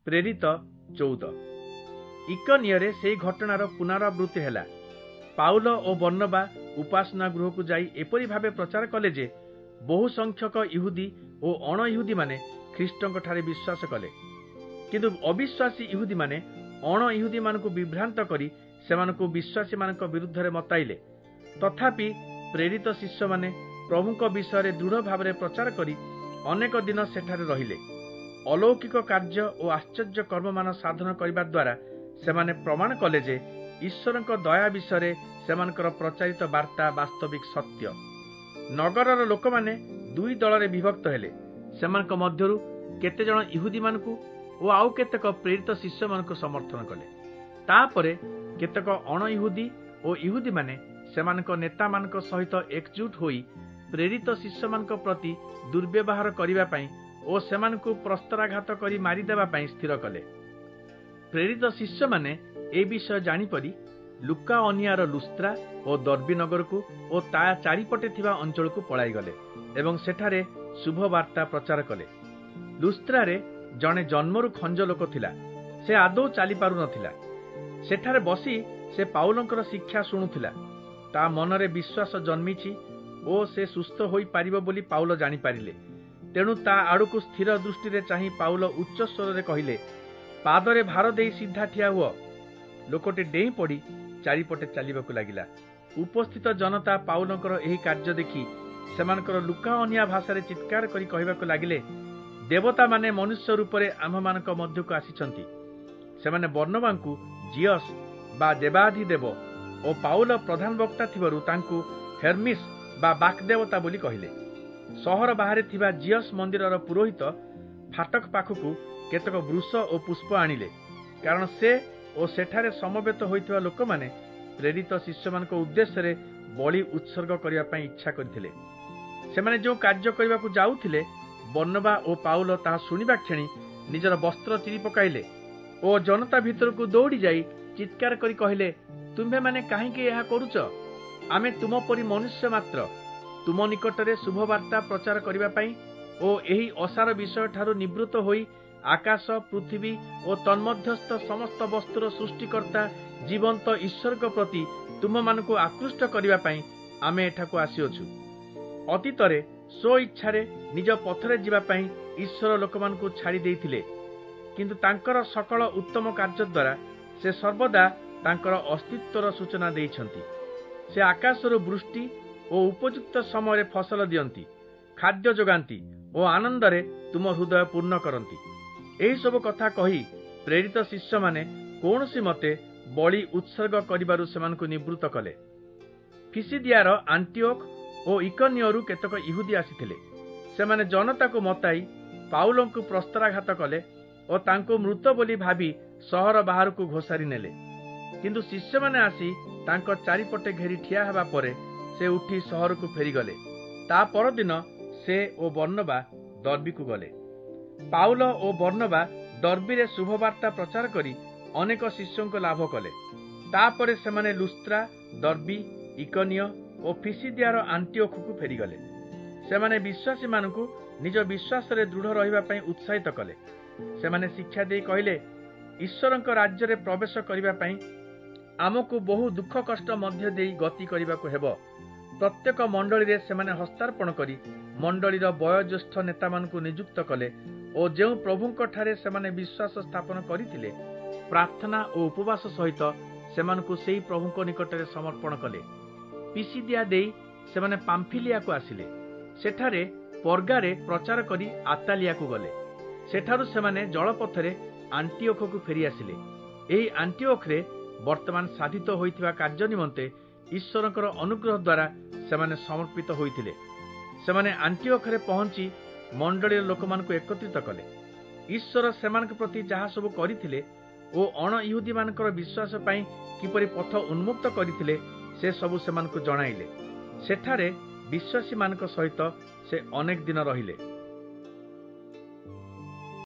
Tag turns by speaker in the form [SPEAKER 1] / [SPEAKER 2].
[SPEAKER 1] प्रेरित 14। इकनियरे से घटनार पुनरावृत्ति है। पाउल और बर्नबा उपासना गृह को जाई एपरी भावे प्रचार कले जे बहु संख्यक इहुदी और अण इहुदी माने ख्रीष्टଙ୍କ ठारे विश्वास कले, किंतु अविश्वासी इहुदी माने अण इहुदी मानकु विभ्रांत करी सेमानकु विश्वासी मानक विरुद्ध रे मताइले। तथापि प्रेरित शिष्य माने प्रभुଙ୍କ विषय दृढ़ भाव प्रचार करी अनेक दिन सेठारे रहिले। अलौकिक कार्य और आश्चर्य कर्म मान साधन करने द्वारा सेमाने प्रमाण कले जे ईश्वरଙ୍କ दया विषय सेमानकर प्रचारित वार्ता वास्तविक सत्य। नगरर लोक माने दुई दल विभक्त हेले। सेमानक मध्यरु केते जण इहुदी मानकु और आउ केतेक प्रेरित शिष्य मानकु समर्थन कले। तापरे केतेक अण इहुदी और इहुदी माने सेमानक नेता मानक सहित एकजुट होई प्रेरित शिष्य मानक प्रति दुर्व्यवहार करिवा पई और सेमानकु प्रस्तराघात करी मारी देबा पई स्थिर कले। प्रेरित शिष्य माने ए विषय जानी परी लुका अनियार लुस्त्रा और दर्बी नगर को और ता चारिपटे थिबा अंचल को पळाई गले एवं सेठारे शुभ वार्ता प्रचार कले। लुस्त्रारे जणे जन्मरु खंज लोक थिला, से आदौ चली पारु नथिला। सेठारे बसी से पाउलंकर शिक्षा शुणुथिला। ता मनरे विश्वास जन्मिछि और से सुस्थ होई पारिबो बोली पाउल जानी पारिले। तेणु ता आड़कु स्थिर दृष्टि रे चाही पाउल उच्च स्वर रे कहिले, पादरे भार देई सीधा ठिया हुआ। लोकटे डेई पड़ी चारिपटे चलिबाकु लागिला। उपस्थित जनता पाउलंकर एही कार्य देखि सेमानकर लुका अनिया भाषा रे चित्कार करी कहिबाकु लागिले, देवता माने मनुष्य रूप रे आम्भमानक मध्यकु आसिछंती। सेमाने बर्नबांकु जियस बा देवाधि देव और पाउल प्रधान वक्ता थिबारु तांकु हेर्मिस बा बाकदेवता बोली कहिले। सहर बाहरे थिबा जियस मंदिरर पुरोहित फाटक पाखकु केतक वृष और पुष्प आनिले, कारण से और सेठारे समवेत होइतिबा लोक माने प्रेरित शिष्य मानक उद्देश्य रे बलि उत्सर्ग करिया पई इच्छा करथिले। सेमाने जो कार्य करिबाकु जाउथिले बर्नबा और पाउल ताहा सुनिबा क्षणी निजर वस्त्र चिरी पकाइले और जनता भीतर को दौड़ी जाई चित्कार करी कहिले, तुम्भे माने काहेकि यहा करूच? आमे तुम परी मनुष्य मात्र। तुम निकटरे शुभ वार्ता प्रचार करिबा पई और एही असार विषय ठारू निवृत्त होई आकाश पृथ्वी और तन्मध्यस्थ समस्त वस्तुर सृष्टिकर्ता जीवंत ईश्वर प्रति तुम मानकु आकृष्ट करिबा पई आमे एठाकु आसीअछु। अतीतरे स्व इच्छारे निज पथरे जिबा पई ईश्वर लोकमानकु छाड़ी देइथिले, किंतु तांकर सकल उत्तम कार्य द्वारा से सर्वदा तांकर अस्तित्वर सूचना देइछंती। से आकाशरु वृष्टि और उपयुक्त समय फसल दियंती, खाद्य जोगांती और आनंदरे तुम हृदय पूर्ण करंती। एही सब कथा कही प्रेरित शिष्य माने कौनसी मते बलि उत्सर्ग करिबारु सेमानकु निवृत्त कले। फिसिदियार आंटिओख और इकनियरु केतक इहुदी आसिथिले। सेमाने जनता को मताई पाउलंकु प्रस्तराघात कले और तांको मृत बोली भाबी सहर बाहर को घोषारी नेले। किंतु शिष्य माने आसी तांको चारिपटे घेरी ठिया हेबा परे से उठी सहर को फेरी गले। ता परदिन से ओ बर्नबा दर्बी को गले। पाउल और बर्नबा दर्बी रे शुभ वार्ता प्रचार करी अनेक शिष्यों को लाभ कले। तापरे सेमाने लुस्त्रा, दर्बी, इकनिय और फिसिदियार आंटिओख को फेरी गले। सेमाने विश्वासी मानकु निज विश्वास रे दृढ़ रहिबा पई उत्साहित कले। सेमाने शिक्षा दे कहिले, ईश्वरଙ୍କ राज्य रे प्रवेश करिबा पई आमको बहु दुख कष्ट मध्य देई गति करिबाकु हेबो। प्रत्येक मंडली रे सेमाने हस्तार्पण करी मंडलीर वयोज्येष्ठ नेता मानकु नियुक्त कले और जो प्रभुଙ୍କ ठारे सेमाने विश्वास स्थापन करिथिले प्रार्थना और उपवास सहित सेमानकु सेही प्रभुଙ୍କ निकटरे समर्पण कले। पिसिदिया देई सेमाने पाम्फिलिया को आसिले। सेठारे पर्गारे प्रचार करी आतालिया को गले। सेठारु सेमाने जलपथरे आंटिओख को फेरी आसिले। एही आंटिओख रे वर्तमान साधित होइथिबा कार्य निमंते ईश्वरଙ୍କର अनुग्रह द्वारा सेमाने समर्पित होइथिले। सेमाने आंटिओख रे पहुंची मंडलीर लोकमानकु एकत्रित कले। ईश्वर सेमानक प्रति जहा सब करिथिले ओ अण इहुदी मानकर विश्वास पई किपरि पथ उन्मुक्त करिथिले से सबु सेमानकु जणाइले। सेठारे विश्वासी मानक सहित से अनेक दिन रहिले।